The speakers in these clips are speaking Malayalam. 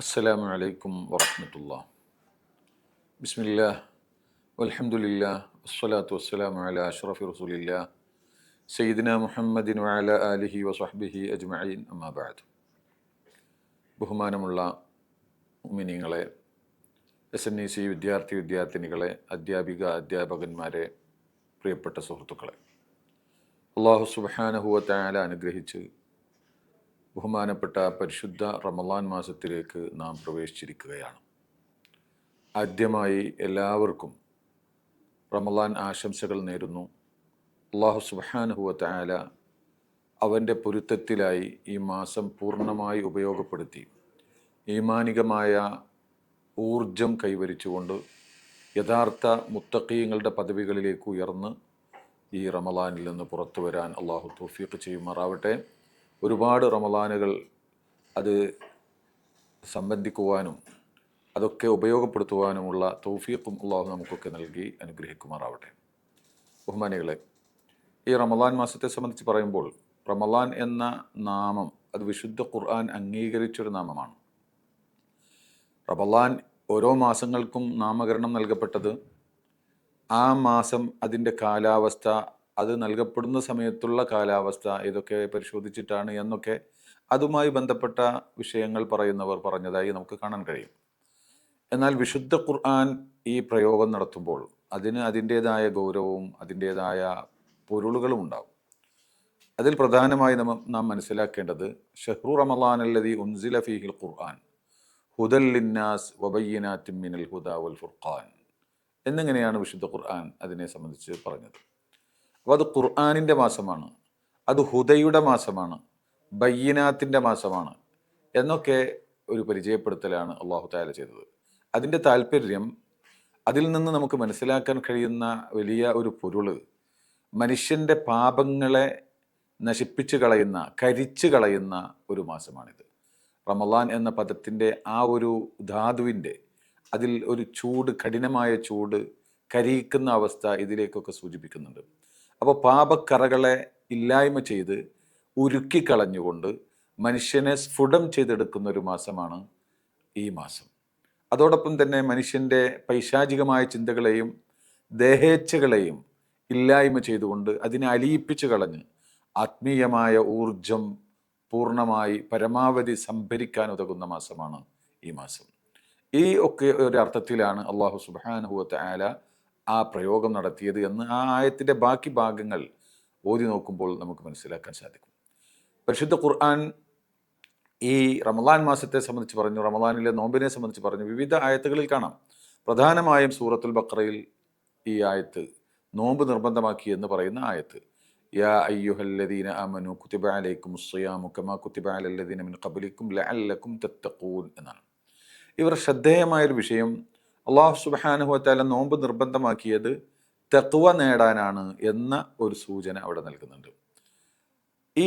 അസ്സലാമു അലൈക്കും വറഹ്മത്തുള്ളാഹി. ബിസ്മില്ലാഹ് വൽഹംദുലില്ലാഹ് വസ്സലാത്തു വസ്സലാമു അലാ അഷ്റഫി റസൂലില്ലാഹ് സയ്യിദിന മുഹമ്മദിൻ വഅലാ ആലിഹി വസഹ്ബിഹി അജ്മഈൻ. അമ്മാ ബഅദ്. ബഹുമാനമുള്ള മുഅ്മിനീങ്ങളെ, SNEC വിദ്യാർത്ഥിനികളെ, അധ്യാപകന്മാരെ, പ്രിയപ്പെട്ട സുഹൃത്തുക്കളെ, അല്ലാഹു സുബ്ഹാനഹു വ തആല അനുഗ്രഹിച്ച് ബഹുമാനപ്പെട്ട പരിശുദ്ധ റമളാൻ മാസത്തിലേക്ക് നാം പ്രവേശിച്ചിരിക്കുകയാണ്. ആദ്യമായി എല്ലാവർക്കും റമളാൻ ആശംസകൾ നേരുന്നു. അല്ലാഹു സുബ്ഹാനഹു വ തആല അവൻ്റെ പൊരുത്തത്തിലായി ഈ മാസം പൂർണ്ണമായി ഉപയോഗപ്പെടുത്തി ഈമാനികമായ ഊർജം കൈവരിച്ചുകൊണ്ട് യഥാർത്ഥ മുത്തഖീങ്ങളുടെ പദവികളിലേക്ക് ഉയർന്ന് ഈ റമളാനിൽ നിന്ന് പുറത്തു വരാൻ അല്ലാഹു തൗഫീഖ് ചെയ്യുമാറാവട്ടെ. ഒരുപാട് റമളാനുകൾ അത് സംബന്ധിക്കുവാനും അതൊക്കെ ഉപയോഗപ്പെടുത്തുവാനുമുള്ള തൗഫീഖും അല്ലാഹു നമുക്കൊക്കെ നൽകി അനുഗ്രഹിക്കുമാറാവട്ടെ. ബഹുമാനികളെ, ഈ റമളാൻ മാസത്തെ സംബന്ധിച്ച് പറയുമ്പോൾ റമളാൻ എന്ന നാമം അത് വിശുദ്ധ ഖുർആൻ അംഗീകരിച്ചൊരു നാമമാണ്. റമളാൻ ഓരോ മാസങ്ങൾക്കും നാമകരണം നൽകപ്പെട്ടത് ആ മാസം അതിൻ്റെ കാലാവസ്ഥ, അത് നൽകപ്പെടുന്ന സമയത്തുള്ള കാലാവസ്ഥ ഇതൊക്കെ പരിശോധിച്ചിട്ടാണ് എന്നൊക്കെ അതുമായി ബന്ധപ്പെട്ട വിഷയങ്ങൾ പറയുന്നവർ പറഞ്ഞതായി നമുക്ക് കാണാൻ കഴിയും. എന്നാൽ വിശുദ്ധ ഖുർആൻ ഈ പ്രയോഗം നടത്തുമ്പോൾ അതിന് അതിൻ്റേതായ ഗൗരവവും അതിൻ്റേതായ പൊരുളുകളും ഉണ്ടാകും. അതിൽ പ്രധാനമായി നാം മനസ്സിലാക്കേണ്ടത് ഷഹ്റു റമളാൻ അല്ലദീ ഉൻസില ഫീഹിൽ ഖുർആൻ ഹുദൽ ലിന്നാസ് വബയ്യിനാത്തിൻ മിനൽ ഹുദാ വൽ ഫുർഖാൻ എന്നിങ്ങനെയാണ് വിശുദ്ധ ഖുർആൻ അതിനെ സംബന്ധിച്ച് പറഞ്ഞത്. അപ്പോൾ അത് ഖുർആനിൻ്റെ മാസമാണ്, അത് ഹുദയുടെ മാസമാണ്, ബയ്യിനാത്തിൻ്റെ മാസമാണ് എന്നൊക്കെ ഒരു പരിചയപ്പെടുത്തലാണ് അല്ലാഹു തആല ചെയ്തത്. അതിൻ്റെ താല്പര്യം, അതിൽ നിന്ന് നമുക്ക് മനസ്സിലാക്കാൻ കഴിയുന്ന വലിയ ഒരു പൊരുള്, മനുഷ്യൻ്റെ പാപങ്ങളെ നശിപ്പിച്ച് കളയുന്ന, കരിച്ചു കളയുന്ന ഒരു മാസമാണിത്. റമളാൻ എന്ന പദത്തിൻ്റെ ആ ഒരു ധാതുവിൻ്റെ അതിൽ ഒരു ചൂട്, കഠിനമായ ചൂട്, കരിയിക്കുന്ന അവസ്ഥ ഇതിലേക്കൊക്കെ സൂചിപ്പിക്കുന്നുണ്ട്. അപ്പോൾ പാപക്കറകളെ ഇല്ലായ്മ ചെയ്ത് ഉരുക്കിക്കളഞ്ഞുകൊണ്ട് മനുഷ്യനെ സ്ഫുടം ചെയ്തെടുക്കുന്ന ഒരു മാസമാണ് ഈ മാസം. അതോടൊപ്പം തന്നെ മനുഷ്യൻ്റെ പൈശാചികമായ ചിന്തകളെയും ദേഹേച്ഛകളെയും ഇല്ലായ്മ ചെയ്തുകൊണ്ട് അതിനെ അലിയിപ്പിച്ചു കളഞ്ഞ് ആത്മീയമായ ഊർജം പൂർണ്ണമായി പരമാവധി സംഭരിക്കാൻ ഉതകുന്ന മാസമാണ് ഈ മാസം. ഈ ഒക്കെ ഒരു അർത്ഥത്തിലാണ് അല്ലാഹു സുബ്ഹാനഹു വ തആല ആ പ്രയോഗം നടത്തിയത് എന്ന് ആ ആയത്തിൻ്റെ ബാക്കി ഭാഗങ്ങൾ ഓതി നോക്കുമ്പോൾ നമുക്ക് മനസ്സിലാക്കാൻ സാധിക്കും. പരിശുദ്ധ ഖുർആൻ ഈ റമളാൻ മാസത്തെ സംബന്ധിച്ച് പറഞ്ഞു, റമളാനിലെ നോമ്പിനെ സംബന്ധിച്ച് പറഞ്ഞു, വിവിധ ആയത്തുകളിൽ കാണാം. പ്രധാനമായും സൂറത്തുൽ ബഖറയിൽ ഈ ആയത്ത് നോമ്പ് നിർബന്ധമാക്കി എന്ന് പറയുന്ന ആയത്ത്, യാ അയ്യുഹല്ലദീന ആമനു കുതിബ അലൈക്കുമുസ് സിയാമു കമാ കുതിബ അലല്ലദീന മിൻ ഖബ്ലിക്കും ലഅല്ലക്കും തത്തഖൂൻ എന്നാണ്. ഇവർ ശ്രദ്ധേയമായൊരു വിഷയം, അല്ലാഹു സുബ്ഹാനഹു വ തആല നോമ്പ് നിർബന്ധമാക്കിയത് തഖ്വ നേടാനാണ് എന്ന ഒരു സൂചന അവിടെ നൽകുന്നുണ്ട്. ഈ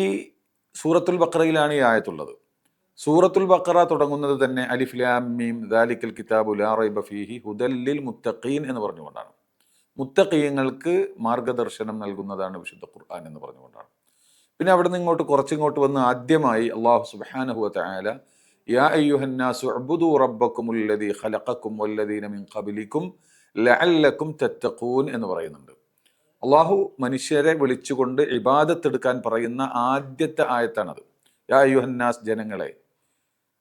സൂറത്തുൽ ബഖറയിലാണ് ഈ ആയത്തുള്ളത്. സൂറത്തുൽ ബഖറ തുടങ്ങുന്നത് തന്നെ അലിഫ് ലാം മീം ദാലിക്കൽ കിതാബു ലാ റൈബ ഫീഹി ഹുദൽ ലിൽ മുത്തഖീൻ എന്ന് പറഞ്ഞുകൊണ്ടാണ്. മുത്തഖീങ്ങൾക്ക് മാർഗദർശനം നൽകുന്നതാണ് വിശുദ്ധ ഖുർആൻ എന്ന് പറഞ്ഞുകൊണ്ടാണ്. പിന്നെ അവിടെ നിന്ന് കുറച്ചിങ്ങോട്ട് വന്ന് ആദ്യമായി അല്ലാഹു സുബ്ഹാനഹു വ തആല യാ അയ്യുഹന്നാസു ഉഅ്ബുദൂ റബ്ബക്കുമുല്ലദീ ഖലഖക്കും വല്ലദീന മിൻ ഖബ്ലിക്കും ലഅല്ലക്കും തത്തഖൂൻ എന്ന് പറയുന്നുണ്ട്. അള്ളാഹു മനുഷ്യരെ വിളിച്ചുകൊണ്ട് ഇബാദത്തെടുക്കാൻ പറയുന്ന ആദ്യത്തെ ആയത്താണത്. യാ അയ്യുഹന്നാസ്, ജനങ്ങളെ,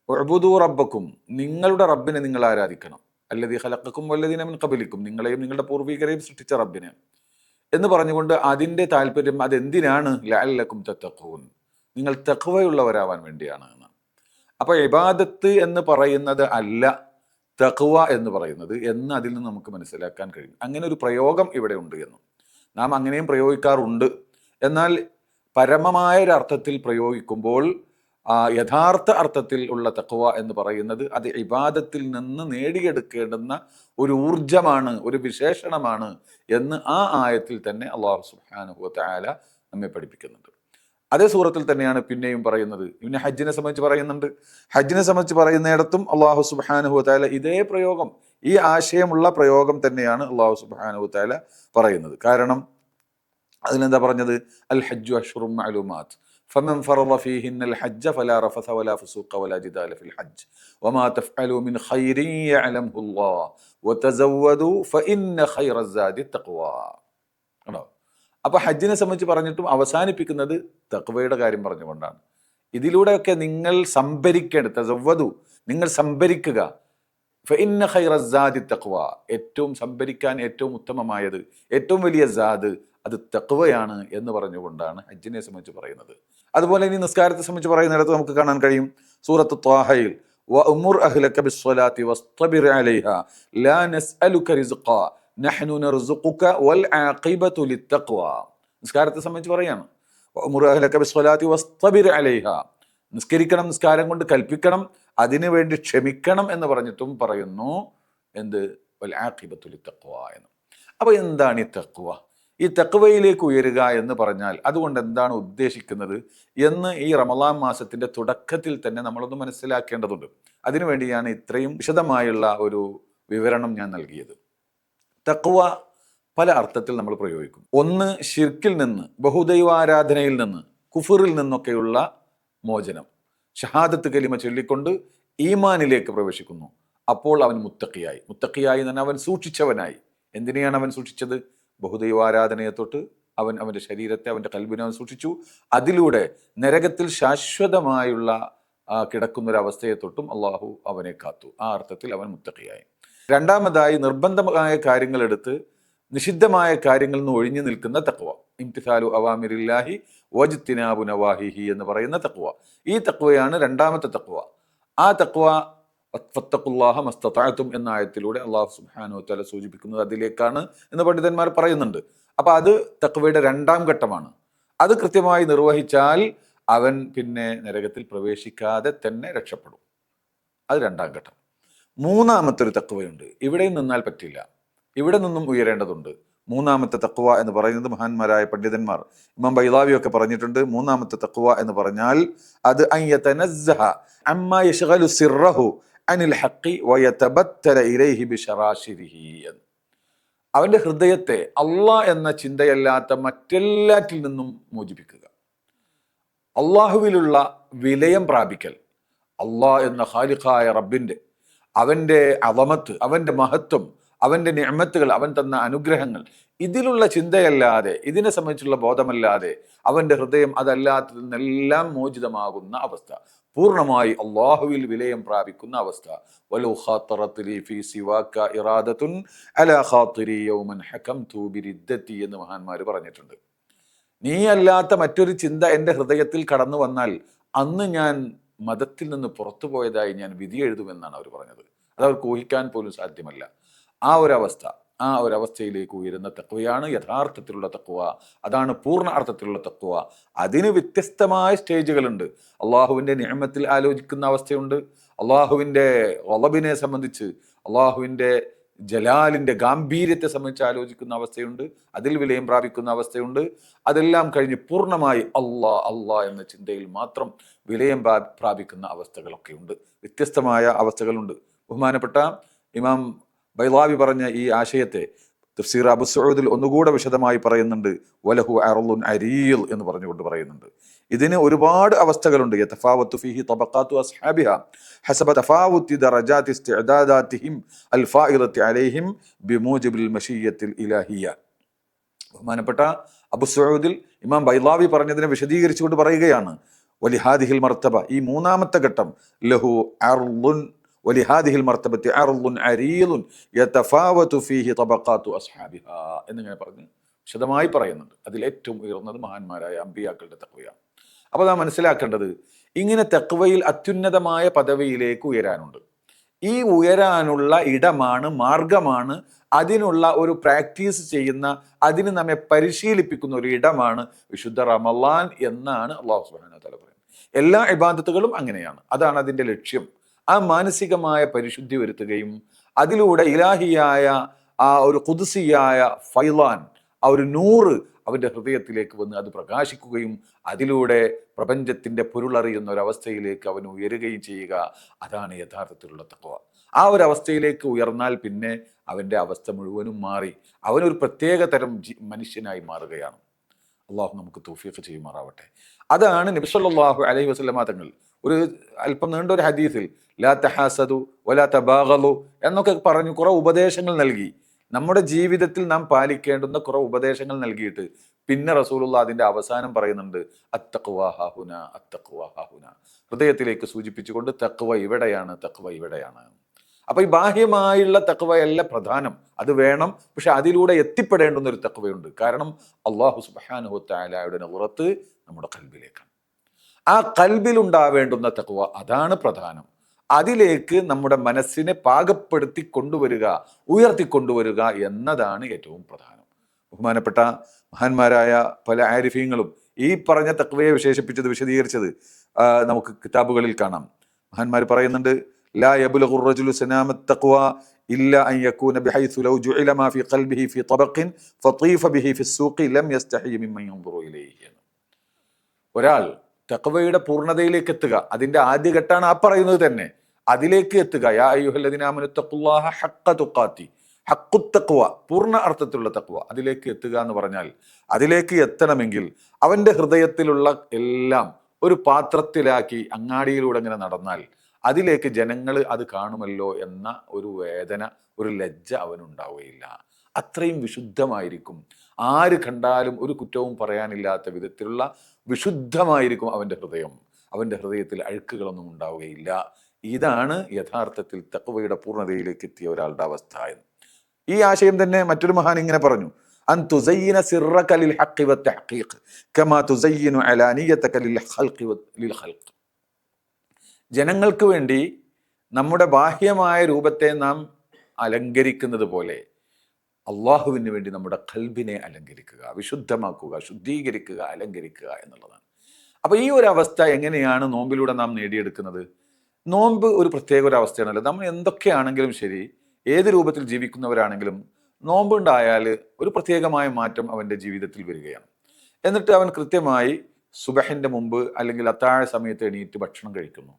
ഉഅ്ബുദൂ റബ്ബക്കും, നിങ്ങളുടെ റബ്ബിനെ നിങ്ങൾ ആരാധിക്കണം, അല്ലദീ ഖലഖക്കും വല്ലദീന മിൻ ഖബ്ലിക്കും, നിങ്ങളെയും നിങ്ങളുടെ പൂർവികരെയും സൃഷ്ടിച്ച റബ്ബിനെ എന്ന് പറഞ്ഞുകൊണ്ട് അതിൻ്റെ താല്പര്യം അതെന്തിനാണ്? ലഅല്ലക്കും തത്തഖൂൻ, നിങ്ങൾ തഖ്വയുള്ളവരാവാൻ വേണ്ടിയാണ് എന്നാണ്. അപ്പോൾ ഇബാദത്ത് എന്ന് പറയുന്നത് അല്ല തഖ്വ എന്ന് പറയുന്നത് എന്ന് അതിൽ നിന്ന് നമുക്ക് മനസ്സിലാക്കാൻ കഴിയും. അങ്ങനെ ഒരു പ്രയോഗം ഇവിടെ ഉണ്ട് എന്നും നാം അങ്ങനെയും പ്രയോഗിക്കാറുണ്ട്. എന്നാൽ പരമമായ ഒരു അർത്ഥത്തിൽ പ്രയോഗിക്കുമ്പോൾ യഥാർത്ഥ അർത്ഥത്തിൽ ഉള്ള തഖ്വ എന്ന് പറയുന്നത് അത് ഇബാദത്തിൽ നിന്ന് നേടിയെടുക്കേണ്ടുന്ന ഒരു ഊർജമാണ്, ഒരു വിശേഷണമാണ് എന്ന് ആ ആയത്തിൽ തന്നെ അല്ലാഹു സുബ്ഹാനഹു വ തആല നമ്മെ പഠിപ്പിക്കുന്നുണ്ട്. അതേ സൂറത്തിൽ തന്നെയാണ് പിന്നെയും പറയുന്നത്. പിന്നെ ഹജ്ജിനെ സംബന്ധിച്ച് പറയുന്നുണ്ട്. ഹജ്ജിനെ സംബന്ധിച്ച് പറയുന്നിടത്തും അല്ലാഹു സുബ്ഹാനഹു വ തആല ഇതേ പ്രയോഗം, ഈ ആശയമുള്ള പ്രയോഗം തന്നെയാണ് അല്ലാഹു സുബ്ഹാനഹു വ തആല പറയുന്നത്. കാരണം അതിലെന്താ പറഞ്ഞത്? അൽ ഹജ്ജു അഷ്ഹുറും മഅലൂമാത്ത് ഫമൻ ഫറള ഫീഹിന്നൽ ഹജ്ജ ഫലാ റഫസ വലാ ഫുസൂഖ വലാ ജിദാല ഫിൽ ഹജ്ജ് വമാ തഫ്അലു മിൻ ഖൈരിൻ യഅലമുല്ലാഹ് വതസവ്വദു ഫഇന്ന ഖൈറസ്സാദി തഖ്വാ. കണ്ടോ? അപ്പോൾ ഹജ്ജിനെ സംബന്ധിച്ച് പറഞ്ഞിട്ടും അവസാനിപ്പിക്കുന്നത് തഖ്വയുടെ കാര്യം പറഞ്ഞുകൊണ്ടാണ്. ഇതിലൂടെയൊക്കെ നിങ്ങൾ സംഭരിക്കേണ്ട തസവ്വദു, നിങ്ങൾ സംഭരിക്കുക. ഫഇന്ന ഖൈറസ്സാദി തഖ്വ, ഏറ്റവും സംഭരിക്കാൻ ഏറ്റവും ഉത്തമമായത്, ഏറ്റവും വലിയ സാദ് അത് തഖ്വയാണ് എന്ന് പറഞ്ഞുകൊണ്ടാണ് ഹജ്ജിനെ സംബന്ധിച്ച് പറയുന്നത്. അതുപോലെ ഇനി നിസ്കാരത്തെ സംബന്ധിച്ച് പറയുന്നിടത്ത് നമുക്ക് കാണാൻ കഴിയും സൂറത്ത് ത്വാഹയിൽ വഅ്മുർ അഹ്ലക ബിസ്സലാത്തി വസ്തബിർ അലൈഹാ ലാ നസ്അലുക റിസ്ഖ നഹ്നു നർസുഖുക വൽ ആഖിബതു ലിത്തഖ്വ. നിസ്കാരത്തെ സംബന്ധിച്ച് പറയാണ് വഅ്മുർ അഹ്ലക ബിസ്സലാത്തി വസ്തബിർ അലൈഹാ, നിസ്കരിക്കണം, നിസ്കാരം കൊണ്ട് കൽപ്പിക്കണം, അതിനു വേണ്ടി ക്ഷമിക്കണം എന്ന് പറഞ്ഞിട്ടും പറയുന്നു എന്ത്? വൽ ആഖിബതു ലിത്തഖ്വ എന്ന്. അപ്പോൾ എന്താണ് ഈ തഖ്വ? ഈ തഖ്വയിലേക്ക് ഉയരുക എന്ന് പറഞ്ഞാൽ അതുകൊണ്ട് എന്താണ് ഉദ്ദേശിക്കുന്നത് എന്ന് ഈ റമളാൻ മാസത്തിന്റെ തുടക്കത്തിൽ തന്നെ നമ്മളൊന്ന് മനസ്സിലാക്കേണ്ടതുണ്ട്. അതിനുവേണ്ടിയാണ് ഇത്രയും വിശദമായുള്ള ഒരു വിവരണം ഞാൻ നൽകിയത്. തഖ്വ പല അർത്ഥത്തിൽ നമ്മൾ പ്രയോഗിക്കും. ഒന്ന്, ശിർക്കിൽ നിന്ന്, ബഹുദൈവാരാധനയിൽ നിന്ന്, കുഫറിൽ നിന്നൊക്കെയുള്ള മോചനം. ഷഹാദത്ത് കലിമ ചൊല്ലിക്കൊണ്ട് ഈമാനിലേക്ക് പ്രവേശിക്കുന്നു. അപ്പോൾ അവൻ മുത്തഖിയായി. മുത്തഖിയായി എന്ന് പറഞ്ഞാൽ അവൻ സൂക്ഷിച്ചവനായി. എന്തിനെയാണ് അവൻ സൂക്ഷിച്ചത്? ബഹുദൈവാരാധനയെ തൊട്ട് അവൻ്റെ ശരീരത്തെ, അവൻ്റെ കൽബിനെ അവൻ സൂക്ഷിച്ചു. അതിലൂടെ നരകത്തിൽ ശാശ്വതമായുള്ള കിടക്കുന്നൊരവസ്ഥയെ തൊട്ടും അള്ളാഹു അവനെ കാത്തു. ആ അർത്ഥത്തിൽ അവൻ മുത്തഖിയായി. രണ്ടാമതായി, നിർബന്ധമായ കാര്യങ്ങൾ എടുത്ത് നിഷിദ്ധമായ കാര്യങ്ങളിൽ നിന്ന് ഒഴിഞ്ഞു നിൽക്കുന്ന തഖ്വ. ഇംതിസാലു അവാമിരില്ലാഹി വജ്തിനാബു നവാഹിഹി എന്ന് പറയുന്ന തഖ്വ. ഈ തഖ്വയാണ് രണ്ടാമത്തെ തഖ്വ. ആ തഖ്വ ഫത്തഖുല്ലാഹ മസ്തതഅതും എന്ന ആയത്തിലൂടെ അള്ളാഹു സുബ്ഹാനഹു വ തആല സൂചിപ്പിക്കുന്നത് അതിലേക്കാണ് എന്ന് പണ്ഡിതന്മാർ പറയുന്നുണ്ട്. അപ്പോൾ അത് തഖ്വയുടെ രണ്ടാം ഘട്ടമാണ്. അത് കൃത്യമായി നിർവഹിച്ചാൽ അവൻ പിന്നെ നരകത്തിൽ പ്രവേശിക്കാതെ തന്നെ രക്ഷപ്പെടും. അത് രണ്ടാം ഘട്ടം. മൂന്നാമത്തെ ഒരു തഖ്വയുണ്ട്. ഇവിടെയും നിന്നാൽ പറ്റില്ല, ഇവിടെ നിന്നും ഉയരേണ്ടതുണ്ട്. മൂന്നാമത്തെ തഖ്വ എന്ന് പറയുന്നത് മഹാന്മാരായ പണ്ഡിതന്മാർ, ഇമാം ബൈളാവിയൊക്കെ പറഞ്ഞിട്ടുണ്ട്. മൂന്നാമത്തെ തഖ്വ എന്ന് പറഞ്ഞാൽ അത് അൻ യതനസ്സഹ അമ്മാ യശ്ഗലു സിർറഹു അനിൽ ഹഖി വയതബത്തല ഇലൈഹി ബിശറാശിരിഹി എന്ന്. അവൻ്റെ ഹൃദയത്തെ അള്ളാഹ് എന്ന ചിന്തയല്ലാത്ത മറ്റെല്ലാറ്റിൽ നിന്നും മോചിപ്പിക്കുക. അള്ളാഹുവിലുള്ള വിലയം പ്രാപിക്കൽ, അള്ളാഹ് എന്ന ഖാലിഖായ റബ്ബിൻ്റെ, അവൻ്റെ അളമത്ത്, അവൻ്റെ മഹത്വം, അവൻ്റെ നിഅമത്തുകൾ, അവൻ തന്ന അനുഗ്രഹങ്ങൾ, ഇതിലുള്ള ചിന്തയല്ലാതെ, ഇതിനെ സംബന്ധിച്ചുള്ള ബോധമല്ലാതെ അവൻ്റെ ഹൃദയം അതല്ലാത്തതിൽ നിന്നെല്ലാം മോചിതമാകുന്ന അവസ്ഥ, പൂർണ്ണമായി അള്ളാഹുവിൽ വിലയം പ്രാപിക്കുന്ന അവസ്ഥ. വലൗ ഖാത്തറത് ലി ഫീ സിവാക ഇറാദത്തുൻ അലാ ഖാതിരി യൗമൻ ഹകംതു ബിരിദ്ദതി എന്ന് മഹാന്മാർ പറഞ്ഞിട്ടുണ്ട്. നീ അല്ലാത്ത മറ്റൊരു ചിന്ത എൻ്റെ ഹൃദയത്തിൽ കടന്നു വന്നാൽ അന്ന് ഞാൻ മതത്തിൽ നിന്ന് പുറത്തു പോയതായി ഞാൻ വിധി എഴുതുമെന്നാണ് അവർ പറഞ്ഞത്. അതവർക്ക് ഊഹിക്കാൻ പോലും സാധ്യമല്ല. ആ ഒരവസ്ഥയിലേക്ക് ഉയരുന്ന തഖ്വയാണ് യഥാർത്ഥത്തിലുള്ള തഖ്വ. അതാണ് പൂർണ്ണ അർത്ഥത്തിലുള്ള തഖ്വ. അതിന് വ്യത്യസ്തമായ സ്റ്റേജുകളുണ്ട്. അള്ളാഹുവിൻ്റെ നിഅമത്തിൽ ആലോചിക്കുന്ന അവസ്ഥയുണ്ട്, അള്ളാഹുവിൻ്റെ ഖളബിനെ സംബന്ധിച്ച്, അള്ളാഹുവിൻ്റെ ജലാലിൻ്റെ ഗാംഭീര്യത്തെ സംബന്ധിച്ച് ആലോചിക്കുന്ന അവസ്ഥയുണ്ട്, അതിൽ വിലയം പ്രാപിക്കുന്ന അവസ്ഥയുണ്ട്. അതെല്ലാം കഴിഞ്ഞ് പൂർണ്ണമായി അള്ളാഹ് എന്ന ചിന്തയിൽ മാത്രം വിലയം പ്രാപിക്കുന്ന അവസ്ഥകളൊക്കെയുണ്ട്. വ്യത്യസ്തമായ അവസ്ഥകളുണ്ട്. ബഹുമാനപ്പെട്ട ഇമാം ബൈളാവി പറഞ്ഞ ഈ ആശയത്തെ തഫ്സീർ അബു സഊദിൽ ഒന്നുകൂടെ വിശദമായി പറയുന്നുണ്ട്. വലഹു അർളുൻ അരീൽ എന്ന് പറഞ്ഞുകൊണ്ട് പറയുന്നുണ്ട്. ഇതിന് ഒരുപാട് അവസ്ഥകളുണ്ട്. യതഫാവത്തു ഫീഹി തബഖാത്തു അസ്ഹാബിഹ ഹസബ തഫാവുത്തി ദറജാതി ഇസ്തിഅദാദാതിഹിം അൽഫായിദത്തി അലൈഹിം ബിമൂജിബിൽ മശിയ്യത്തിൽ ഇലാഹിയ. ബഹുമാനപ്പെട്ട അബു സഊദിൽ ഇമാം ബൈളാവി പറഞ്ഞതിനെ വിശദീകരിച്ചുകൊണ്ട് പറയുകയാണ്, വലിഹാദിഹിൽ മർത്തബ, ഈ മൂന്നാമത്തെ ഘട്ടം, ലഹു അർളുൻ വലിഹാദിഹിൽ മർത്തബത്തി അർളുൻ അരീലുൻ യതഫാവതു ഫീഹി തബഖാത്തു അസ്ഹാബിഹ എന്നിങ്ങനെ പറഞ്ഞ് വിശദമായി പറയുന്നുണ്ട്. അതിലേറ്റവും ഉയർന്നത് മഹാന്മാരായ അമ്പിയാക്കളുടെ തഖ്വയാണ്. അപ്പോൾ നാം മനസ്സിലാക്കേണ്ടത്, ഇങ്ങനെ തഖ്വയിൽ അത്യുന്നതമായ പദവിയിലേക്ക് ഉയരാനുണ്ട്. ഈ ഉയരാനുള്ള ഇടമാണ്, മാർഗമാണ്, അതിനുള്ള ഒരു പ്രാക്ടീസ് ചെയ്യുന്ന, അതിന് നമ്മെ പരിശീലിപ്പിക്കുന്ന ഒരു ഇടമാണ് വിശുദ്ധ റമളാൻ എന്നാണ് അല്ലാഹു സുബ്ഹാനഹു വ തആല പറയുന്നത്. എല്ലാ ഇബാദത്തുകളും അങ്ങനെയാണ്. അതാണ് അതിൻ്റെ ലക്ഷ്യം. ആ മാനസികമായ പരിശുദ്ധി വരുത്തുകയും അതിലൂടെ ഇലാഹിയായ ആ ഒരു ഖുദ്സിയായ ഫൈളാൻ, ആ ഒരു നൂറ് അവൻ്റെ ഹൃദയത്തിലേക്ക് വന്ന് അത് പ്രകാശിക്കുകയും അതിലൂടെ പ്രപഞ്ചത്തിൻ്റെ പൊരുളറിയുന്ന ഒരവസ്ഥയിലേക്ക് അവൻ ഉയരുകയും ചെയ്യുക. അതാണ് യഥാർത്ഥത്തിലുള്ള തഖ്വ. ആ ഒരു അവസ്ഥയിലേക്ക് ഉയർന്നാൽ പിന്നെ അവൻ്റെ അവസ്ഥ മുഴുവനും മാറി അവനൊരു പ്രത്യേക തരം മനുഷ്യനായി മാറുകയാണ്. അള്ളാഹു നമുക്ക് തൗഫീഖ് ചെയ്യുമാറാവട്ടെ. അതാണ് നബി സല്ലല്ലാഹു അലൈഹി വസല്ലമ തങ്ങൾ ഒരു അല്പം നീണ്ട ഒരു ഹദീസിൽ ലാ തഹാസദു വലാ തബാഗളു എന്നൊക്കെ പറഞ്ഞു കുറെ ഉപദേശങ്ങൾ നൽകി. നമ്മുടെ ജീവിതത്തിൽ നാം പാലിക്കേണ്ടുന്ന കുറെ ഉപദേശങ്ങൾ നൽകിയിട്ട് പിന്നെ റസൂലുള്ളാഹി അതിന്റെ അവസാനം പറയുന്നുണ്ട് അത്തഖ്വ ഹാഹുന, അത്തഖ്വ ഹാഹുന, ഹൃദയത്തിലേക്ക് സൂചിപ്പിച്ചുകൊണ്ട് തഖ്വ ഇവിടെയാണ്, തഖ്വ ഇവിടെയാണ്. അപ്പൊ ഈ ബാഹ്യമായുള്ള തഖ്വയല്ല പ്രധാനം, അത് വേണം. പക്ഷെ അതിലൂടെ എത്തിപ്പെടേണ്ടുന്ന ഒരു തഖ്വയുണ്ട്. കാരണം അല്ലാഹു സുബ്ഹാനഹു വ തആലയുടെ നഖറത്ത് നമ്മുടെ ഖൽബിലേക്കാണ്. ആ ഖൽബിലുണ്ടാവേണ്ടുന്ന തഖ്വ അതാണ് പ്രധാനം. അതിലേക്ക് നമ്മുടെ മനസ്സിനെ പാകപ്പെടുത്തി കൊണ്ടുവരിക, ഉയർത്തിക്കൊണ്ടുവരിക എന്നതാണ് ഏറ്റവും പ്രധാനം. ബഹുമാനപ്പെട്ട മഹാന്മാരായ പല ആരിഫീങ്ങളും ഈ പറഞ്ഞ തഖ്വയെ വിശദീകരിച്ചത് നമുക്ക് കിതാബുകളിൽ കാണാം. മഹാന്മാർ പറയുന്നുണ്ട് ലാ യബ്ലുഗു റജുലു സനാമത്ത് തഖ്വ ഇല്ലാ അൻ യകൂന ബിഹൈസു ലൗ ജുഇല മാ ഫി ഖൽബിഹി ഫി തബഖിൻ ഫതീഫ ബിഹി ഫി സ്സൂഖി ലം യസ്തഹി മിമ്മൻ യൻദുറു ഇലൈഹി. ഒരാൾ തഖ്വയുടെ പൂർണ്ണതയിലേക്ക് എത്തുക, അതിന്റെ ആദ്യഘട്ടമാണ് ആ പറയുന്നത് തന്നെ. അതിലേക്ക് എത്തുക, യാ അയ്യുഹല്ലദീന ആമനു തഖുല്ലാഹ ഹഖ്ക തുഖാതി, ഹഖ്ഖു തഖ്വ, പൂർണ്ണ അർത്ഥത്തിലുള്ള തഖ്വ, അതിലേക്ക് എത്തുക എന്ന് പറഞ്ഞാൽ അതിലേക്ക് എത്തണമെങ്കിൽ അവന്റെ ഹൃദയത്തിലുള്ള എല്ലാം ഒരു പാത്രത്തിലാക്കി അങ്ങാടിയിലൂടെ ഇങ്ങനെ നടന്നാൽ അതിലേക്ക് ജനങ്ങൾ അത് കാണുമല്ലോ എന്ന ഒരു വേദന, ഒരു ലജ്ജ അവനുണ്ടാവുകയില്ല. അത്രയും വിശുദ്ധമായിരിക്കും. ആര് കണ്ടാലും ഒരു കുറ്റവും പറയാനില്ലാത്ത വിധത്തിലുള്ള വിശുദ്ധമായിരിക്കും അവന്റെ ഹൃദയം. അവന്റെ ഹൃദയത്തിൽ അഴുക്കുകളൊന്നും ഉണ്ടാവുകയില്ല. ഇതാണ് യഥാർത്ഥത്തിൽ തഖ്വയുടെ പൂർണ്ണതയിലേക്ക് എത്തിയ ഒരാളുടെ അവസ്ഥ എന്ന്. ഈ ആശയം തന്നെ മറ്റൊരു മഹാൻ ഇങ്ങനെ പറഞ്ഞു, അൻ തുസയ്യിന സിർറക ലിൽ ഹഖ് വത്തഹ്ഖീഖ് കമാ തുസയ്യിനു അലാനിയതക ലിൽ ഖൽഖി ലിൽ ഖൽഖ്. ജനങ്ങൾക്ക് വേണ്ടി നമ്മുടെ ബാഹ്യമായ രൂപത്തെ നാം അലങ്കരിക്കുന്നത് പോലെ അള്ളാഹുവിന് വേണ്ടി നമ്മുടെ ഖൽബിനെ അലങ്കരിക്കുക, വിശുദ്ധമാക്കുക, ശുദ്ധീകരിക്കുക, അലങ്കരിക്കുക എന്നുള്ളതാണ്. അപ്പൊ ഈ ഒരു അവസ്ഥ എങ്ങനെയാണ് നോമ്പിലൂടെ നാം നേടിയെടുക്കുന്നത്? നോമ്പ് ഒരു പ്രത്യേക ഒരു അവസ്ഥയാണല്ലോ. നമ്മൾ എന്തൊക്കെയാണെങ്കിലും ശരി, ഏത് രൂപത്തിൽ ജീവിക്കുന്നവരാണെങ്കിലും നോമ്പുണ്ടായാൽ ഒരു പ്രത്യേകമായ മാറ്റം അവൻ്റെ ജീവിതത്തിൽ വരികയാണ്. എന്നിട്ട് അവൻ കൃത്യമായി സുബഹിന്റെ മുമ്പ് അല്ലെങ്കിൽ അത്താഴ സമയത്ത് എണീറ്റ് ഭക്ഷണം കഴിക്കുന്നു.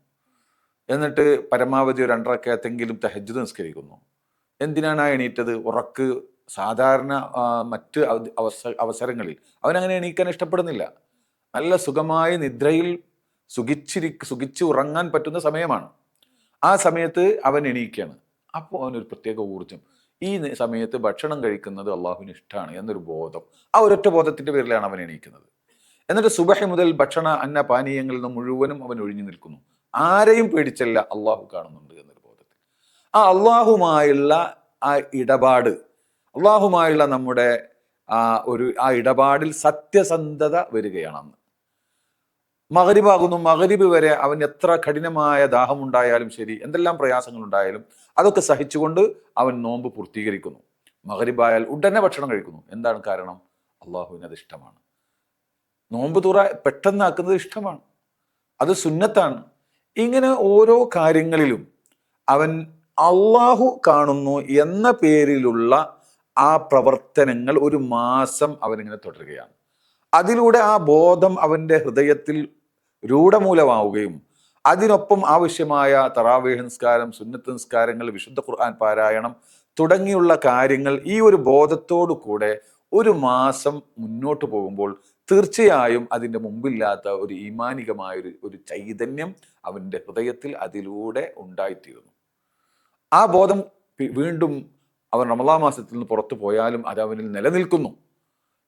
എന്നിട്ട് പരമാവധി ഒരു 2 റക്അത്തെങ്കിലും തഹജ്ജുദ് നിസ്കരിക്കുന്നു. എന്തിനാണ് ആ എണീറ്റത്? ഉറക്ക് സാധാരണ മറ്റ് അവസരങ്ങളിൽ അവനങ്ങനെ എണീക്കാൻ ഇഷ്ടപ്പെടുന്നില്ല. നല്ല സുഖമായ നിദ്രയിൽ സുഖിച്ച് ഉറങ്ങാൻ പറ്റുന്ന സമയമാണ്. ആ സമയത്ത് അവൻ എണീക്കുകയാണ്. അപ്പോൾ അവനൊരു പ്രത്യേക ഊർജം. ഈ സമയത്ത് ഭക്ഷണം കഴിക്കുന്നത് അള്ളാഹുവിന് ഇഷ്ടമാണ് എന്നൊരു ബോധം, ആ ഒരൊറ്റ ബോധത്തിന്റെ പേരിലാണ് അവൻ എണീക്കുന്നത്. എന്നിട്ട് സുബഹി മുതൽ അന്ന പാനീയങ്ങളിൽ നിന്ന് മുഴുവനും അവൻ ഒഴിഞ്ഞു നിൽക്കുന്നു. ആരെയും പേടിച്ചല്ല, അള്ളാഹു കാണുന്നുണ്ട് എന്നൊരു ബോധത്തിൽ. ആ അള്ളാഹുമായുള്ള ആ ഇടപാട്, അള്ളാഹുമായുള്ള നമ്മുടെ ആ ഇടപാടിൽ സത്യസന്ധത വരികയാണ്. അന്ന് മഗ്രിബാകുന്നു. മഗ്രിബ് വരെ അവൻ എത്ര കഠിനമായ ദാഹമുണ്ടായാലും ശരി, എന്തെല്ലാം പ്രയാസങ്ങൾ ഉണ്ടായാലും അതൊക്കെ സഹിച്ചുകൊണ്ട് അവൻ നോമ്പ് പൂർത്തീകരിക്കുന്നു. മഗ്രിബായാൽ ഉടനെ ഭക്ഷണം കഴിക്കുന്നു. എന്താണ് കാരണം? അള്ളാഹുവിന് അത് ഇഷ്ടമാണ്. നോമ്പ് തുറ പെട്ടെന്നാക്കുന്നത് ഇഷ്ടമാണ്, അത് സുന്നത്താണ്. ഇങ്ങനെ ഓരോ കാര്യങ്ങളിലും അവൻ അള്ളാഹു കാണുന്നു എന്ന പേരിലുള്ള ആ പ്രവർത്തനങ്ങൾ ഒരു മാസം അവനിങ്ങനെ തുടരുകയാണ്. അതിലൂടെ ആ ബോധം അവൻ്റെ ഹൃദയത്തിൽ രൂഢമൂലമാവുകയും അതിനൊപ്പം ആവശ്യമായ തറാവീഹ് നിസ്കാരം, സുന്നത്ത് നിസ്കാരങ്ങൾ, വിശുദ്ധ ഖുർആൻ പാരായണം തുടങ്ങിയുള്ള കാര്യങ്ങൾ ഈ ഒരു ബോധത്തോടു കൂടെ ഒരു മാസം മുന്നോട്ട് പോകുമ്പോൾ തീർച്ചയായും അതിൻ്റെ മുമ്പില്ലാത്ത ഒരു ഈമാനികമായ ഒരു ചൈതന്യം അവൻ്റെ ഹൃദയത്തിൽ അതിലൂടെ ഉണ്ടായിത്തീരുന്നു. ആ ബോധം വീണ്ടും അവൻ റമളാൻ മാസത്തിൽ നിന്ന് പുറത്തു പോയാലും അത് അവനിൽ നിലനിൽക്കുന്നു.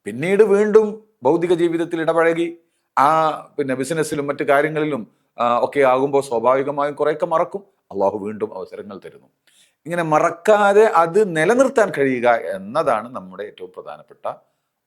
പിന്നീട് വീണ്ടും ഭൗതിക ജീവിതത്തിൽ ഇടപഴകി ബിസിനസ്സിലും മറ്റു കാര്യങ്ങളിലും ഒക്കെ ആകുമ്പോൾ സ്വാഭാവികമായും കുറേയൊക്കെ മറക്കും. അള്ളാഹു വീണ്ടും അവസരങ്ങൾ തരുന്നു. ഇങ്ങനെ മറക്കാതെ അത് നിലനിർത്താൻ കഴിയുക എന്നതാണ് നമ്മുടെ ഏറ്റവും പ്രധാനപ്പെട്ട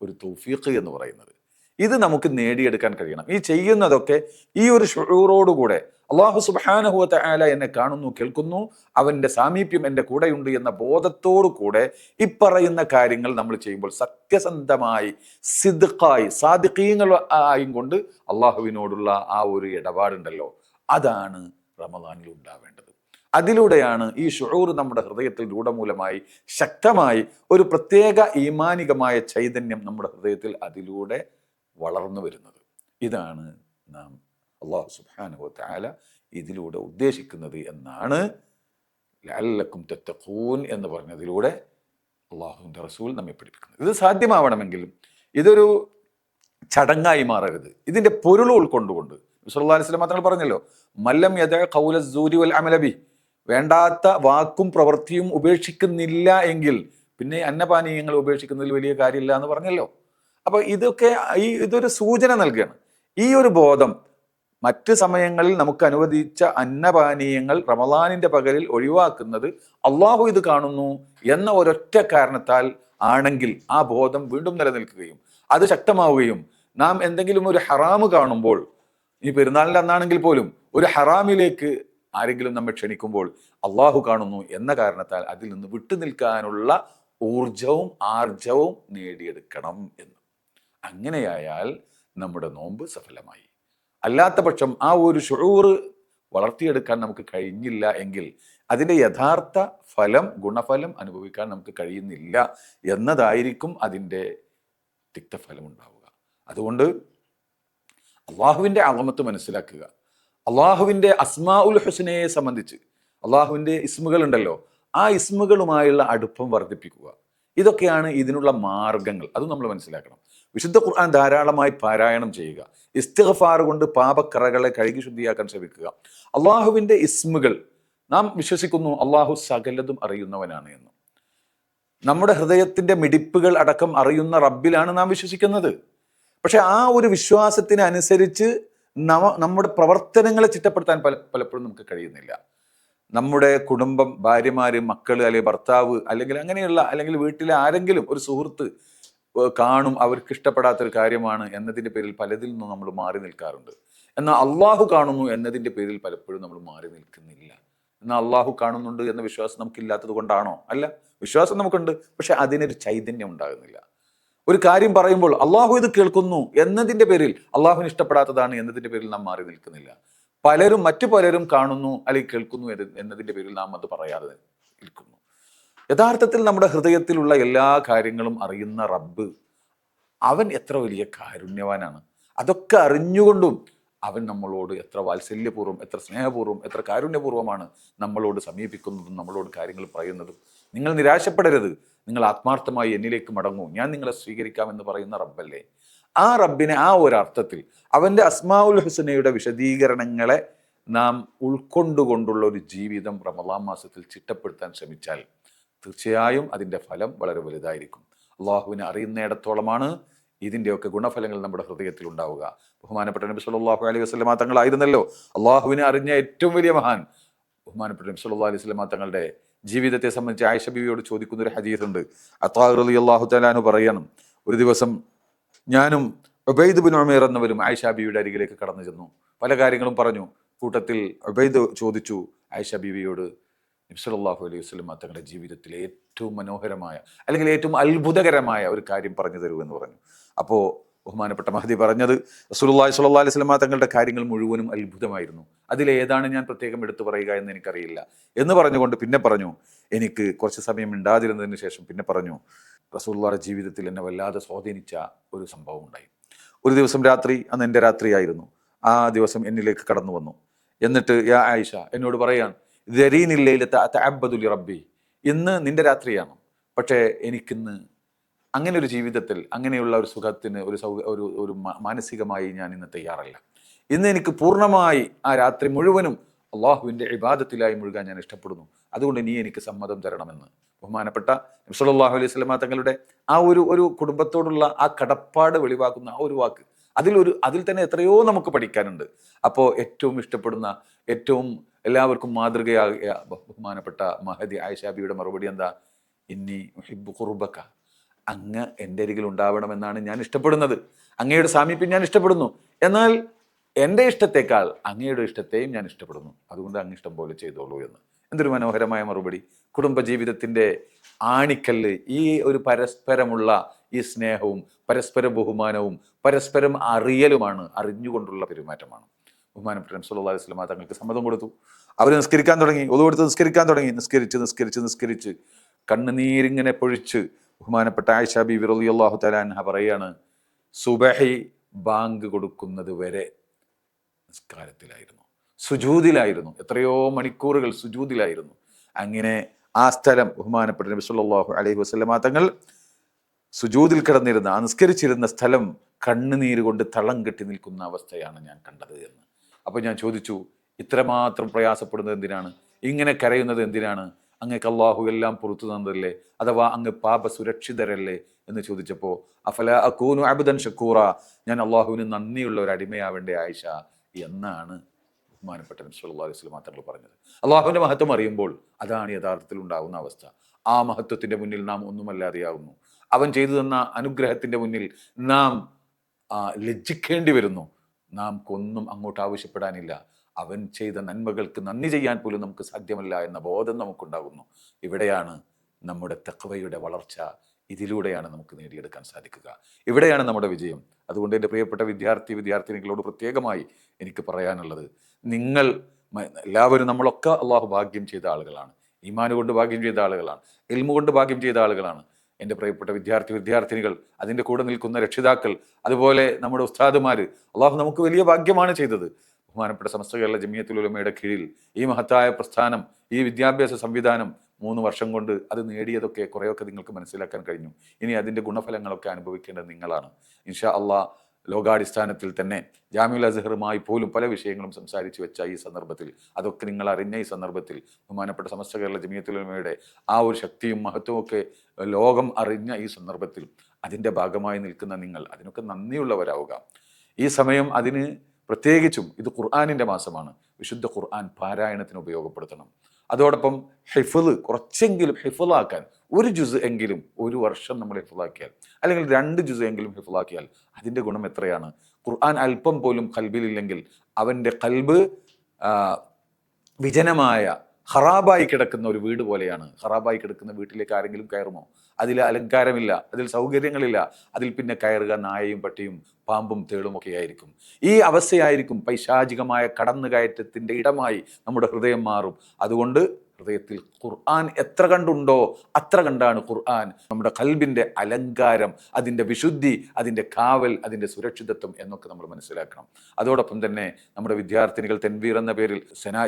ഒരു തൗഫീഖ് എന്ന് പറയുന്നത്. ഇത് നമുക്ക് നേടിയെടുക്കാൻ കഴിയണം. ഈ ചെയ്യുന്നതൊക്കെ ഈ ഒരു ശുഊറോടുകൂടെ അല്ലാഹു സുബ്ഹാനഹു വ തആല എന്നെ കാണുന്നു, കേൾക്കുന്നു, അവൻ്റെ സാമീപ്യം എൻ്റെ കൂടെയുണ്ട് എന്ന ബോധത്തോടു കൂടെ ഇപ്പറയുന്ന കാര്യങ്ങൾ നമ്മൾ ചെയ്യുമ്പോൾ സത്യസന്ധമായി, സിദ്ഖായി, സാദിഖീങ്ങൾ ആയും കൊണ്ട് അള്ളാഹുവിനോടുള്ള ആ ഒരു ഇടപാടുണ്ടല്ലോ, അതാണ് റമദാനിൽ ഉണ്ടാവേണ്ടത്. അതിലൂടെയാണ് ഈ ശുഊർ നമ്മുടെ ഹൃദയത്തിൽ രൂഢമൂലമായി ശക്തമായി ഒരു പ്രത്യേക ഈമാനികമായ ചൈതന്യം നമ്മുടെ ഹൃദയത്തിൽ അതിലൂടെ വളർന്നു വരുന്നത്. ഇതാണ് നാം അല്ലാഹു സുബ്ഹാനഹു വ തആല ഇതിലൂടെ ഉദ്ദേശിക്കുന്നത് എന്നാണ് ലഅല്ലക്കും തത്തഖൂൻ എന്ന് പറഞ്ഞതിലൂടെ അള്ളാഹുവിൻ്റെ റസൂൽ നമ്മെ പഠിപ്പിക്കുന്നത്. ഇത് സാധ്യമാവണമെങ്കിൽ, ഇതൊരു ചടങ്ങായി മാറരുത്. ഇതിന്റെ പൊരുൾ ഉൾക്കൊണ്ടുകൊണ്ട് സല്ലല്ലാഹു അലൈഹി വസല്ലം തങ്ങൾ പറഞ്ഞല്ലോ, മല്ലം യദ ഖൗല സൂരി വൽ അമല ബി, വേണ്ടാത്ത വാക്കും പ്രവൃത്തിയും ഉപേക്ഷിക്കുന്നില്ല എങ്കിൽ പിന്നെ അന്നപാനീയങ്ങൾ ഉപേക്ഷിക്കുന്നതിൽ വലിയ കാര്യമില്ല എന്ന് പറഞ്ഞല്ലോ. അപ്പൊ ഇതൊക്കെ ഇതൊരു സൂചന നൽകുകയാണ്. ഈ ഒരു ബോധം മറ്റ് സമയങ്ങളിൽ നമുക്ക് അനുവദിച്ച അന്നപാനീയങ്ങൾ റമളാനിന്റെ പകലിൽ ഒഴിവാക്കുന്നത് അള്ളാഹു ഇത് കാണുന്നു എന്ന ഒരൊറ്റ കാരണത്താൽ ആണെങ്കിൽ ആ ബോധം വീണ്ടും നിലനിൽക്കുകയും അത് ശക്തമാവുകയും നാം എന്തെങ്കിലും ഒരു ഹറാമ് കാണുമ്പോൾ, ഈ പെരുന്നാളിന്റെ അന്നാണെങ്കിൽ പോലും ഒരു ഹറാമിലേക്ക് ആരെങ്കിലും നമ്മെ ക്ഷണിക്കുമ്പോൾ അള്ളാഹു കാണുന്നു എന്ന കാരണത്താൽ അതിൽ നിന്ന് വിട്ടുനിൽക്കാനുള്ള ഊർജവും ആർജവും നേടിയെടുക്കണം എന്ന്. അങ്ങനെയായാൽ നമ്മുടെ നോമ്പ് സഫലമായി. അല്ലാത്ത പക്ഷം ആ ഒരു ശുഊർ വളർത്തിയെടുക്കാൻ നമുക്ക് കഴിഞ്ഞില്ല എങ്കിൽ അതിൻ്റെ യഥാർത്ഥ ഫലം, ഗുണഫലം അനുഭവിക്കാൻ നമുക്ക് കഴിയുന്നില്ല എന്നതായിരിക്കും അതിൻ്റെ തിക്തഫലം ഉണ്ടാവുക. അതുകൊണ്ട് അള്ളാഹുവിൻ്റെ അളമത്ത് മനസ്സിലാക്കുക. അള്ളാഹുവിൻ്റെ അസ്മാഉൽ ഹുസ്നയെ സംബന്ധിച്ച് അള്ളാഹുവിൻ്റെ ഇസ്മുകൾ ഉണ്ടല്ലോ, ആ ഇസ്മുകളുമായുള്ള അടുപ്പം വർദ്ധിപ്പിക്കുക. ഇതൊക്കെയാണ് ഇതിനുള്ള മാർഗങ്ങൾ. അതും നമ്മൾ മനസ്സിലാക്കണം. വിശുദ്ധ ഖുർആൻ ധാരാളമായി പാരായണം ചെയ്യുക. ഇസ്തിഗ്ഫാർ കൊണ്ട് പാപക്കറകളെ കഴുകി ശുദ്ധിയാക്കാൻ ശ്രമിക്കുക. അള്ളാഹുവിൻ്റെ ഇസ്മുകൾ നാം വിശ്വസിക്കുന്നു അള്ളാഹു സകലതും അറിയുന്നവനാണ് എന്ന്. നമ്മുടെ ഹൃദയത്തിന്റെ മിടിപ്പുകൾ അടക്കം അറിയുന്ന റബ്ബിലാണ് നാം വിശ്വസിക്കുന്നത്. പക്ഷെ ആ ഒരു വിശ്വാസത്തിനനുസരിച്ച് നമ്മുടെ പ്രവർത്തനങ്ങളെ ചിട്ടപ്പെടുത്താൻ പലപ്പോഴും നമുക്ക് കഴിയുന്നില്ല. നമ്മുടെ കുടുംബം, ഭാര്യമാര്, മക്കള്, അല്ലെങ്കിൽ ഭർത്താവ്, അല്ലെങ്കിൽ വീട്ടിലെ ആരെങ്കിലും ഒരു സുഹൃത്ത് കാണും, അവർക്ക് ഇഷ്ടപ്പെടാത്തൊരു കാര്യമാണ് എന്നതിൻ്റെ പേരിൽ പലതിൽ നിന്നും നമ്മൾ മാറി നിൽക്കാറുണ്ട്. എന്നാൽ അള്ളാഹു കാണുന്നു എന്നതിൻ്റെ പേരിൽ പലപ്പോഴും നമ്മൾ മാറി നിൽക്കുന്നില്ല. എന്നാൽ അള്ളാഹു കാണുന്നുണ്ട് എന്ന വിശ്വാസം നമുക്കില്ലാത്തത് കൊണ്ടാണോ? അല്ല, വിശ്വാസം നമുക്കുണ്ട്, പക്ഷെ അതിനൊരു ചൈതന്യം ഉണ്ടാകുന്നില്ല. ഒരു കാര്യം പറയുമ്പോൾ അള്ളാഹു ഇത് കേൾക്കുന്നു എന്നതിൻ്റെ പേരിൽ, അള്ളാഹുവിന് ഇഷ്ടപ്പെടാത്തതാണ് എന്നതിൻ്റെ പേരിൽ നാം മാറി നിൽക്കുന്നില്ല. മറ്റു പലരും കാണുന്നു അല്ലെങ്കിൽ കേൾക്കുന്നു എന്നതിൻ്റെ പേരിൽ നാം അത് പറയാതെ നിൽക്കുന്നു. യഥാർത്ഥത്തിൽ നമ്മുടെ ഹൃദയത്തിലുള്ള എല്ലാ കാര്യങ്ങളും അറിയുന്ന റബ്ബ്, അവൻ എത്ര വലിയ കാരുണ്യവാനാണ്. അതൊക്കെ അറിഞ്ഞുകൊണ്ടും അവൻ നമ്മളോട് എത്ര വാത്സല്യപൂർവ്വം, എത്ര സ്നേഹപൂർവ്വം, എത്ര കാരുണ്യപൂർവ്വമാണ് നമ്മളോട് സമീപിക്കുന്നതും നമ്മളോട് കാര്യങ്ങൾ പറയുന്നതും. നിങ്ങൾ നിരാശപ്പെടരുത്, നിങ്ങൾ ആത്മാർത്ഥമായി എന്നിലേക്ക് മടങ്ങൂ, ഞാൻ നിങ്ങളെ സ്വീകരിക്കാമെന്ന് പറയുന്ന റബ്ബല്ലേ. ആ റബ്ബിനെ ആ ഒരർത്ഥത്തിൽ അവൻ്റെ അസ്മാഉൽ ഹുസ്നയുടെ വിശദീകരണങ്ങളെ നാം ഉൾക്കൊണ്ടുകൊണ്ടുള്ള ഒരു ജീവിതം റമളാൻ മാസത്തിൽ ചിട്ടപ്പെടുത്താൻ ശ്രമിച്ചാൽ തീർച്ചയായും അതിൻ്റെ ഫലം വളരെ വലുതായിരിക്കും. അള്ളാഹുവിനെ അറിയുന്നിടത്തോളമാണ് ഇതിൻ്റെയൊക്കെ ഗുണഫലങ്ങൾ നമ്മുടെ ഹൃദയത്തിൽ ഉണ്ടാവുക. ബഹുമാനപ്പെട്ട നബി സല്ലല്ലാഹു അലൈഹി വസല്ലമ തങ്ങളായിരുന്നല്ലോ അള്ളാഹുവിനെ അറിഞ്ഞ ഏറ്റവും വലിയ മഹാൻ. ബഹുമാനപ്പെട്ട നബി സല്ലല്ലാഹു അലൈഹി വസല്ലമ തങ്ങളുടെ ജീവിതത്തെ സംബന്ധിച്ച് ആയിഷ ബീവിയോട് ചോദിക്കുന്ന ഒരു ഹദീസുണ്ട്. അത്താ റളിയല്ലാഹു തആല അൻഹു പറയണം, ഒരു ദിവസം ഞാനും ഉബൈദ് ബിൻ ഉമൈർ എന്നവരും ആയിഷ ബീവിയുടെ അരികിലേക്ക് കടന്നു ചെന്നു. പല കാര്യങ്ങളും പറഞ്ഞു. കൂട്ടത്തിൽ ഉബൈദ് ചോദിച്ചു ആയിഷ ബീവിയോട്, നബി സല്ലല്ലാഹു അലൈഹി വസല്ലം തങ്ങളുടെ ജീവിതത്തിലെ ഏറ്റവും മനോഹരമായ അല്ലെങ്കിൽ ഏറ്റവും അത്ഭുതകരമായ ഒരു കാര്യം പറഞ്ഞു തരൂ എന്ന് പറഞ്ഞു. അപ്പോൾ ബഹുമാനപ്പെട്ട മഹദി പറഞ്ഞത്, റസൂലുള്ളാഹി സ്വല്ലല്ലാഹു അലൈഹി വസല്ലം തങ്ങളുടെ കാര്യങ്ങൾ മുഴുവനും അത്ഭുതമായിരുന്നു. അതിലേതാണ് ഞാൻ പ്രത്യേകം എടുത്തു പറയുക എന്ന് എനിക്കറിയില്ല എന്ന് പറഞ്ഞുകൊണ്ട് പിന്നെ പറഞ്ഞു, എനിക്ക് കുറച്ച് സമയം മിണ്ടാതിരുന്നതിന് ശേഷം പിന്നെ പറഞ്ഞു, റസൂലുള്ളാഹിയുടെ ജീവിതത്തിൽ എന്നെ വല്ലാതെ സ്വാധീനിച്ച ഒരു സംഭവം ഉണ്ടായി. ഒരു ദിവസം രാത്രി, അന്ന് എൻ്റെ രാത്രിയായിരുന്നു, ആ ദിവസം എന്നിലേക്ക് കടന്നു വന്നു. എന്നിട്ട് യാ ആയിഷ എന്നോട് പറയാൻ, റബ്ബി, ഇന്ന് നിന്റെ രാത്രിയാണ്, പക്ഷേ എനിക്കിന്ന് അങ്ങനെ ഒരു ജീവിതത്തിൽ, അങ്ങനെയുള്ള ഒരു സുഖത്തിന്, ഒരു മാനസികമായി ഞാൻ ഇന്ന് തയ്യാറല്ല. ഇന്ന് എനിക്ക് പൂർണ്ണമായി ആ രാത്രി മുഴുവനും അള്ളാഹുവിൻ്റെ ഇബാദത്തിലായി മുഴുകാൻ ഞാൻ ഇഷ്ടപ്പെടുന്നു. അതുകൊണ്ട് നീ എനിക്ക് സമ്മതം തരണമെന്ന് ബഹുമാനപ്പെട്ട നബി സല്ലല്ലാഹു അലൈഹി വസല്ലം തങ്ങളുടെ ആ ഒരു കുടുംബത്തോടുള്ള ആ കടപ്പാട് വെളിവാക്കുന്ന ആ ഒരു വാക്ക്, അതിൽ തന്നെ എത്രയോ നമുക്ക് പഠിക്കാനുണ്ട്. അപ്പോൾ ഏറ്റവും ഇഷ്ടപ്പെടുന്ന, ഏറ്റവും എല്ലാവർക്കും മാതൃകയായ ബഹുമാനപ്പെട്ട മഹദി ആയിഷ ബീവിയുടെ മറുപടി എന്താ? ഇന്നി ഉഹിബ്ബു ഖുർബക, അങ്ങ് എൻ്റെ അരികിൽ ഉണ്ടാവണമെന്നാണ് ഞാൻ ഇഷ്ടപ്പെടുന്നത്, അങ്ങയുടെ സാമീപ്യം ഞാൻ ഇഷ്ടപ്പെടുന്നു. എന്നാൽ എൻ്റെ ഇഷ്ടത്തെക്കാൾ അങ്ങയുടെ ഇഷ്ടത്തെയും ഞാൻ ഇഷ്ടപ്പെടുന്നു, അതുകൊണ്ട് അങ്ങ് ഇഷ്ടം പോലെ ചെയ്തോളൂ എന്ന്. എന്തൊരു മനോഹരമായ മറുപടി! കുടുംബജീവിതത്തിൻ്റെ ആണിക്കല്ല് ഈ ഒരു പരസ്പരമുള്ള ഈ സ്നേഹവും പരസ്പര ബഹുമാനവും പരസ്പരം അറിഞ്ഞുകൊണ്ടുള്ള പെരുമാറ്റമാണ്. ബഹുമാനപ്പെട്ട നബി സല്ലല്ലാഹു അലൈഹി വസല്ലം തങ്ങൾക്ക് സമ്മതം കൊടുത്തു. അവർ നിസ്കരിക്കാൻ തുടങ്ങി, ഒളു എടുത്ത് നിസ്കരിക്കാൻ തുടങ്ങി. നിസ്കരിച്ച് കണ്ണുനീരിങ്ങനെ പൊഴിച്ച് ബഹുമാനപ്പെട്ട ആയിഷ ബീവി റളിയല്ലാഹു തആല അൻഹ പറയാണ്, സുബഹി ബാങ്ക് കൊടുക്കുന്നത് വരെ നിസ്കാരത്തിലായിരുന്നു, സുജൂദിലായിരുന്നു, എത്രയോ മണിക്കൂറുകൾ സുജൂദിലായിരുന്നു. അങ്ങനെ ആ സ്ഥലം ബഹുമാനപ്പെട്ട നബി സല്ലല്ലാഹു അലൈഹി വസല്ലമ തങ്ങൾ സുജൂദിൽ കിടന്നിരുന്ന, ആ നിസ്കരിച്ചിരുന്ന സ്ഥലം കണ്ണുനീര് കൊണ്ട് തളം കെട്ടി നിൽക്കുന്ന അവസ്ഥയാണ് ഞാൻ കണ്ടത് എന്ന്. അപ്പോൾ ഞാൻ ചോദിച്ചു, ഇത്രമാത്രം പ്രയാസപ്പെടുന്നത് എന്തിനാണ്, ഇങ്ങനെ കരയുന്നത് എന്തിനാണ്, അങ്ങക്ക് അള്ളാഹു എല്ലാം പുറത്തു തന്നതല്ലേ, അഥവാ അങ്ങ് പാപ സുരക്ഷിതരല്ലേ എന്ന് ചോദിച്ചപ്പോൾ, അഫല അക്കൂനു അബ്ദൻ ഷക്കൂറ, ഞാൻ അള്ളാഹുവിന് നന്ദിയുള്ള ഒരു അടിമയാവേണ്ടേ ആയിഷ എന്നാണ് ബഹുമാനപ്പെട്ട നബി സല്ലല്ലാഹു അലൈഹി വസല്ലം തങ്ങൾ പറഞ്ഞത്. അള്ളാഹുവിൻ്റെ മഹത്വം അറിയുമ്പോൾ അതാണ് യഥാർത്ഥത്തിൽ ഉണ്ടാകുന്ന അവസ്ഥ. ആ മഹത്വത്തിൻ്റെ മുന്നിൽ നാം ഒന്നുമല്ലാതെയാകുന്നു. അവൻ ചെയ്തു തന്ന അനുഗ്രഹത്തിൻ്റെ മുന്നിൽ നാം ലജ്ജിക്കേണ്ടി വരുന്നു. നാം ഒന്നും അങ്ങോട്ട് ആവശ്യപ്പെടാനില്ല. അവൻ ചെയ്ത നന്മകൾക്ക് നന്ദി ചെയ്യാൻ പോലും നമുക്ക് സാധ്യമല്ല എന്ന ബോധം നമുക്കുണ്ടാകുന്നു. ഇവിടെയാണ് നമ്മുടെ തഖ്വയുടെ വളർച്ച. ഇതിലൂടെയാണ് നമുക്ക് നേടിയെടുക്കാൻ സാധിക്കുക. ഇവിടെയാണ് നമ്മുടെ വിജയം. അതുകൊണ്ട് എൻ്റെ പ്രിയപ്പെട്ട വിദ്യാർത്ഥിനികളോട് പ്രത്യേകമായി എനിക്ക് പറയാനുള്ളത്, നിങ്ങൾ എല്ലാവരും, നമ്മളൊക്കെ അള്ളാഹു ഭാഗ്യം ചെയ്ത ആളുകളാണ്. ഈമാൻ കൊണ്ട് ഭാഗ്യം ചെയ്ത ആളുകളാണ്. ഇൽമു കൊണ്ട് ഭാഗ്യം ചെയ്ത ആളുകളാണ്. എൻ്റെ പ്രിയപ്പെട്ട വിദ്യാർത്ഥിനികൾ, അതിൻ്റെ കൂടെ നിൽക്കുന്ന രക്ഷിതാക്കൾ, അതുപോലെ നമ്മുടെ ഉസ്താദുമാർ, അള്ളാഹു നമുക്ക് വലിയ ഭാഗ്യമാണ് ചെയ്തത്. ബഹുമാനപ്പെട്ട സമസ്ത കേരള ജമിയത്തുൽ ഉലമയുടെ കീഴിൽ ഈ മഹത്തായ പ്രസ്ഥാനം, ഈ വിദ്യാഭ്യാസ സംവിധാനം 3 വർഷം കൊണ്ട് അത് നേടിയതൊക്കെ കുറേയൊക്കെ നിങ്ങൾക്ക് മനസ്സിലാക്കാൻ കഴിഞ്ഞു. ഇനി അതിൻ്റെ ഗുണഫലങ്ങളൊക്കെ അനുഭവിക്കേണ്ടത് നിങ്ങളാണ്. ഇൻഷാ അള്ളാഹ് ലോകാടിസ്ഥാനത്തിൽ തന്നെ ജാമിഉൽ അസ്ഹറുമായി പോലും പല വിഷയങ്ങളും സംസാരിച്ചു വെച്ച ഈ സന്ദർഭത്തിൽ, അതൊക്കെ നിങ്ങൾ അറിഞ്ഞ ഈ സന്ദർഭത്തിൽ, ബഹുമാനപ്പെട്ട സമസ്ത കേരള ജമിയത്തുൽ ഉലമയുടെ ആ ഒരു ശക്തിയും മഹത്വവും ഒക്കെ ലോകം അറിഞ്ഞ ഈ സന്ദർഭത്തിൽ അതിൻ്റെ ഭാഗമായി നിൽക്കുന്ന നിങ്ങൾ അതിനൊക്കെ നന്ദിയുള്ളവരാവുക. ഈ സമയം അതിന് പ്രത്യേകിച്ചും ഇത് ഖുർആനിൻ്റെ മാസമാണ്. വിശുദ്ധ ഖുർആൻ പാരായണത്തിന് ഉപയോഗപ്പെടുത്തണം. അതോടൊപ്പം ഹിഫ്ള്, കുറച്ചെങ്കിലും ഹിഫ്ളാക്കാൻ, ഒരു ജുസ് എങ്കിലും ഒരു വർഷം നമ്മൾ ഹിഫ്ളാക്കിയാൽ, അല്ലെങ്കിൽ 2 ജുസ് എങ്കിലും ഹിഫ്ളാക്കിയാൽ അതിൻ്റെ ഗുണം എത്രയാണ്. ഖുർആൻ അല്പം പോലും ഖൽബിലില്ലെങ്കിൽ അവൻ്റെ ഖൽബ് വിജനമായ ഖറാബായി കിടക്കുന്ന ഒരു വീട് പോലെയാണ്. ഖറാബായി കിടക്കുന്ന വീട്ടിലേക്ക് ആരെങ്കിലും കയറുമോ? അതിൽ അലങ്കാരമില്ല, അതിൽ സൗകര്യങ്ങളില്ല. അതിൽ പിന്നെ കയറുക നായയും പട്ടിയും പാമ്പും തേളും ഒക്കെ ആയിരിക്കും. ഈ അവസ്ഥയായിരിക്കും പൈശാചികമായ കടന്നുകയറ്റത്തിൻ്റെ ഇടമായി നമ്മുടെ ഹൃദയം മാറും. അതുകൊണ്ട് ഹൃദയത്തിൽ ഖുർആൻ എത്ര കണ്ടുണ്ടോ അത്ര കണ്ടാണ് ഖുർആൻ നമ്മുടെ ഖൽബിൻ്റെ അലങ്കാരം, അതിൻ്റെ വിശുദ്ധി, അതിൻ്റെ കാവൽ, അതിൻ്റെ സുരക്ഷിതത്വം എന്നൊക്കെ നമ്മൾ മനസ്സിലാക്കണം. അതോടൊപ്പം തന്നെ നമ്മുടെ വിദ്യാർത്ഥിനികൾ, തെൻവീർ എന്ന പേരിൽ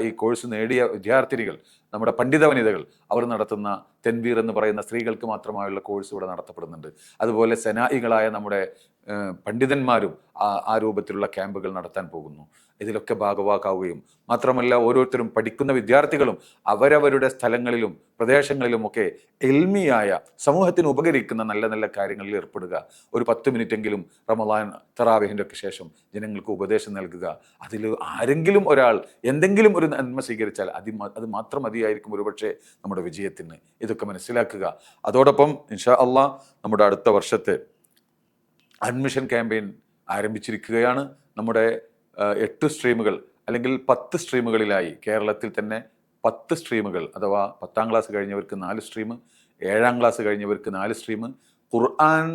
ഈ കോഴ്സ് നേടിയ വിദ്യാർത്ഥിനികൾ, നമ്മുടെ പണ്ഡിത വനിതകൾ, അവർ നടത്തുന്ന തെൻവീർ എന്ന് പറയുന്ന സ്ത്രീകൾക്ക് മാത്രമായുള്ള കോഴ്സ് ഇവിടെ നടത്തപ്പെടുന്നുണ്ട്. അതുപോലെ സെനായികളായ നമ്മുടെ പണ്ഡിതന്മാരും ആ രൂപത്തിലുള്ള ക്യാമ്പുകൾ നടത്താൻ പോകുന്നു. ഇതിലൊക്കെ ഭാഗവാക്കാവുകയും മാത്രമല്ല, ഓരോരുത്തരും പഠിക്കുന്ന വിദ്യാർത്ഥികളും അവരവരുടെ സ്ഥലങ്ങളിലും പ്രദേശങ്ങളിലുമൊക്കെ എൽമിയായ, സമൂഹത്തിന് ഉപകരിക്കുന്ന നല്ല നല്ല കാര്യങ്ങളിൽ ഏർപ്പെടുക. ഒരു 10 മിനിറ്റെങ്കിലും റമളാൻ തറാവീഹിൻ്റെ ഒക്കെ ശേഷം ജനങ്ങൾക്ക് ഉപദേശം നൽകുക. അതിൽ ആരെങ്കിലും ഒരാൾ എന്തെങ്കിലും ഒരു നന്മ സ്വീകരിച്ചാൽ അത് മാത്രം മതിയായിരിക്കും ഒരുപക്ഷെ നമ്മുടെ വിജയത്തിന്. ഇതൊക്കെ മനസ്സിലാക്കുക. അതോടൊപ്പം ഇൻഷാ അള്ളാഹ് നമ്മുടെ അടുത്ത വർഷത്തെ അഡ്മിഷൻ ക്യാമ്പയിൻ ആരംഭിച്ചിരിക്കുകയാണ്. നമ്മുടെ 8 സ്ട്രീമുകൾ അല്ലെങ്കിൽ 10 സ്ട്രീമുകളിലായി കേരളത്തിൽ തന്നെ 10 സ്ട്രീമുകൾ, അഥവാ 10ാം ക്ലാസ് കഴിഞ്ഞവർക്ക് 4 സ്ട്രീം, 7ാം ക്ലാസ് കഴിഞ്ഞവർക്ക് 4 സ്ട്രീം, ഖുർആൻ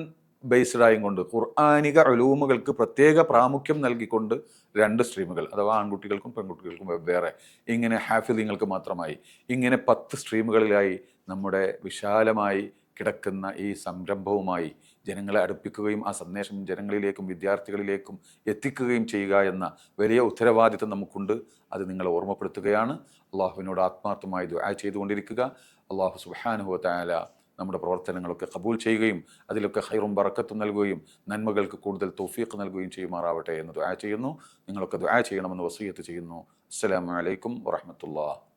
ബേസ്ഡായും കൊണ്ട് ഖുർആനിക ഉലൂമുകൾക്ക് പ്രത്യേക പ്രാമുഖ്യം നൽകിക്കൊണ്ട് 2 സ്ട്രീമുകൾ, അഥവാ ആൺകുട്ടികൾക്കും പെൺകുട്ടികൾക്കും വെവ്വേറെ, ഇങ്ങനെ ഹാഫിളിങ്ങൾക്ക് മാത്രമായി, ഇങ്ങനെ 10 സ്ട്രീമുകളിലായി നമ്മുടെ വിശാലമായി കിടക്കുന്ന ഈ സംരംഭവുമായി ജനങ്ങളെ അടുപ്പിക്കുകയും ആ സന്ദേശം ജനങ്ങളിലേക്കും വിദ്യാർത്ഥികളിലേക്കും എത്തിക്കുകയും ചെയ്യുക എന്ന വലിയ ഉത്തരവാദിത്വം നമുക്കുണ്ട്. അത് നിങ്ങളെ ഓർമ്മപ്പെടുത്തുകയാണ്. അള്ളാഹുവിനോട് ആത്മാർത്ഥമായി ദുആ ചെയ്തുകൊണ്ടിരിക്കുക. അള്ളാഹു സുബ്ഹാനഹു വ തആല നമ്മുടെ പ്രവർത്തനങ്ങളൊക്കെ ഖബൂൽ ചെയ്യുകയും അതിലൊക്കെ ഖൈറും ബറക്കത്തും നൽകുകയും നന്മകൾക്ക് കൂടുതൽ തൗഫീഖ് നൽകുകയും ചെയ്യുമാറാവട്ടെ എന്ന് ദുആ ചെയ്യുന്നു. നിങ്ങളൊക്കെ ദുആ ചെയ്യണമെന്ന് വസിയത്ത് ചെയ്യുന്നു. അസ്സലാമു അലൈക്കും വറഹ്മത്തുള്ളാഹി.